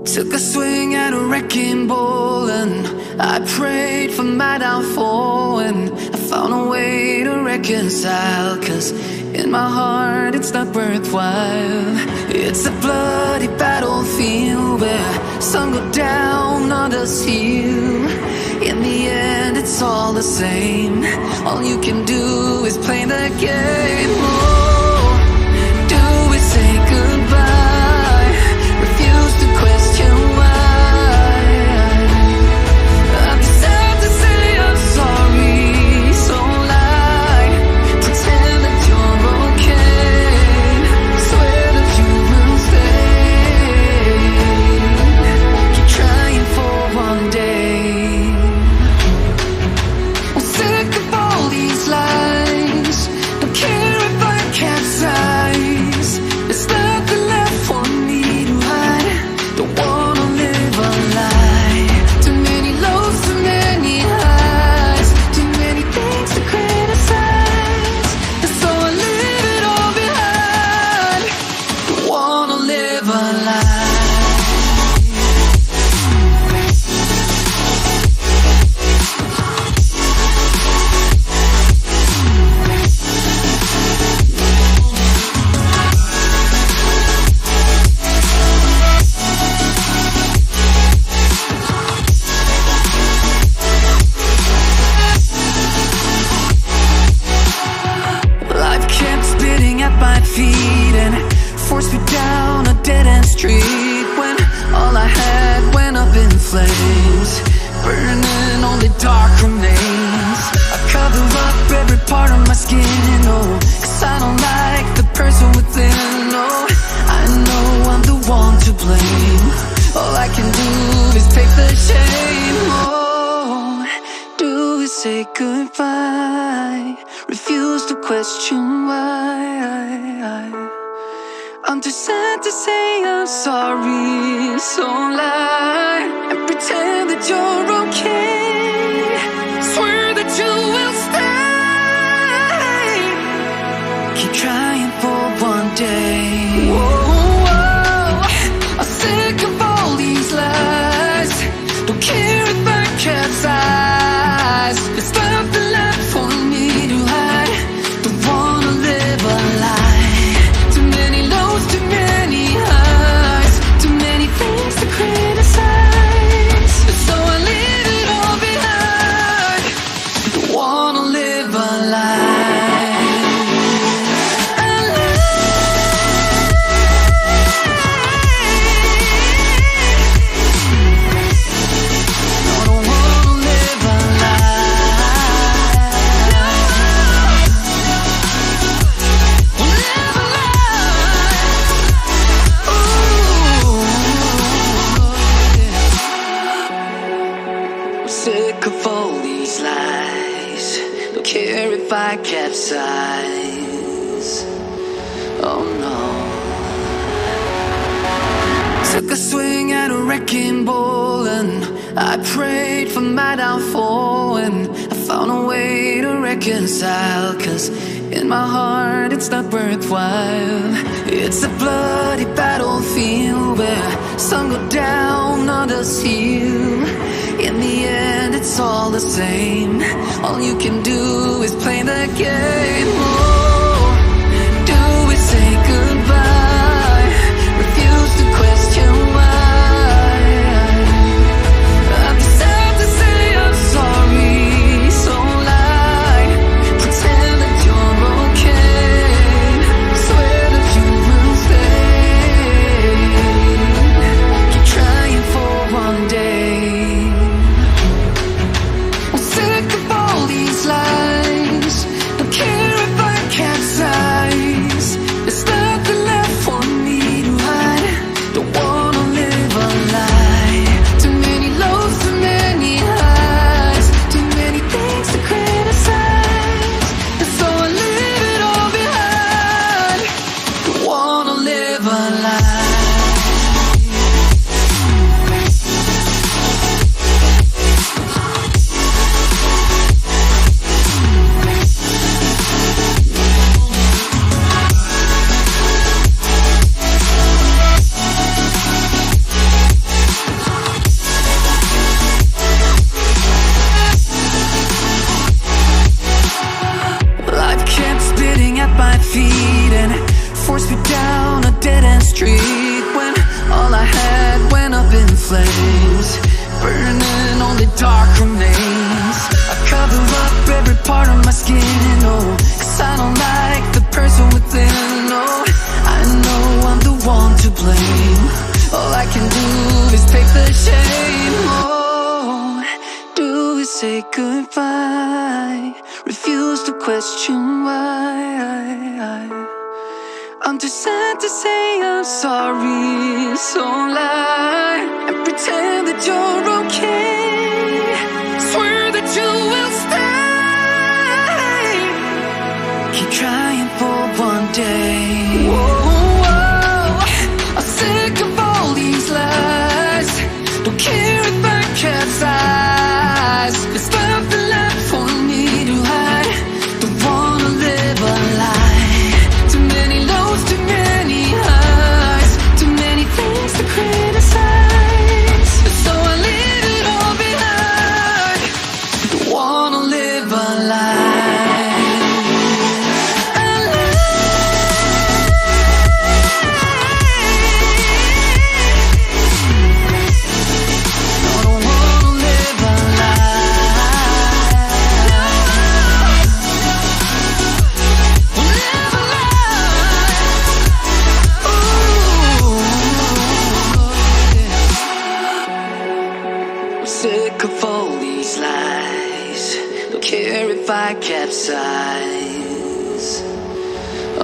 Took a swing at a wrecking ball and I prayed for my downfall, and I found a way to reconcile, 'cause in my heart it's not worthwhile. It's a bloody battlefield where some go down, others heal. In the end it's all the same. All you can do is play the game. Oh, do we say goodbye? Refuse to question why. I'm sad to say I'm sorry, so lie. Pretend that you're okay. Swear that you will stay. Keep trying for one day. I'm sick of all these lies. Don't care if I capsize. There's nothing left for me to hide. Don't wanna live a lie. Too many lows, too many highs. Too many things to criticize. And so I leave it all behind. Don't wanna live a lie. Life kept spitting at my feet and forced me down a dead-end street, when all I had went up in flames, burning only dark remains. I cover up every part of my skin, oh, 'cause I don't like the person within. Oh, I know I'm the one to blame. All I can do is take the shame. Oh, do we say goodbye? Refuse to question why. I'm too sad to say I'm sorry, so lie and pretend that you're okay. Swear that you will stay. Keep trying for one day. Whoa, I'm sick of all these lies. Don't care if I capsize. There's nothing left for me to hide. Don't wanna live a lie. Too many lows, too many highs. Too many things to criticize. So I leave it all behind. Don't wanna live a lie. A lie. No, I don't wanna live a lie. Live a lie. Ooh, yeah. I'm sick of all these lies. Don't care if I capsize. Oh no. Took a swing at a wrecking ball and I prayed for my downfall, and I found a way to reconcile, 'cause in my heart it's not worthwhile. It's a bloody battlefield where some go down, others heal. In the end it's all the same. All you can do is play the game. Oh, do we say goodbye? Refuse to question why. I'm sad to say I'm sorry, so lie. Pretend that you're okay. Swear that you will stay. Keep trying for one day. I'm sick of all these lies. Don't care if I feet and forced me down a dead-end street, when all I had went up in flames, burning only dark remains. I cover up every part of my skin, oh, 'cause I don't like the person within, oh. I know I'm the one to blame. All I can do is take the shame, oh. Do we say goodbye? Refuse to question why. I'm too sad to say I'm sorry, so lie and pretend that you're okay. Swear that you will stay. Keep trying for one day. Whoa, I'm sick of all these lies. Don't care if I capsize. There's nothing left for me to hide. Don't wanna live a lie. Too many lows, too many highs, too many things to criticize. So I leave it all behind. Don't wanna live a lie. Sick of all these lies. Don't care if I capsize.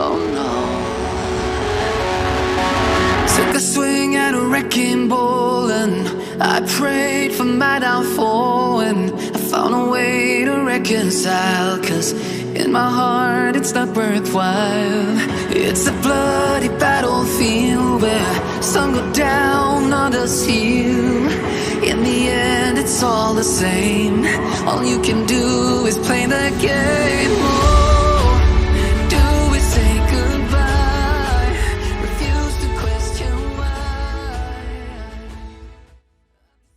Oh no. Took a swing at a wrecking ball and I prayed for my downfall, and I found a way to reconcile, 'cause in my heart it's not worthwhile. It's a bloody battlefield where some go down, others heal. In the end it's all the same. All you can do is play the game.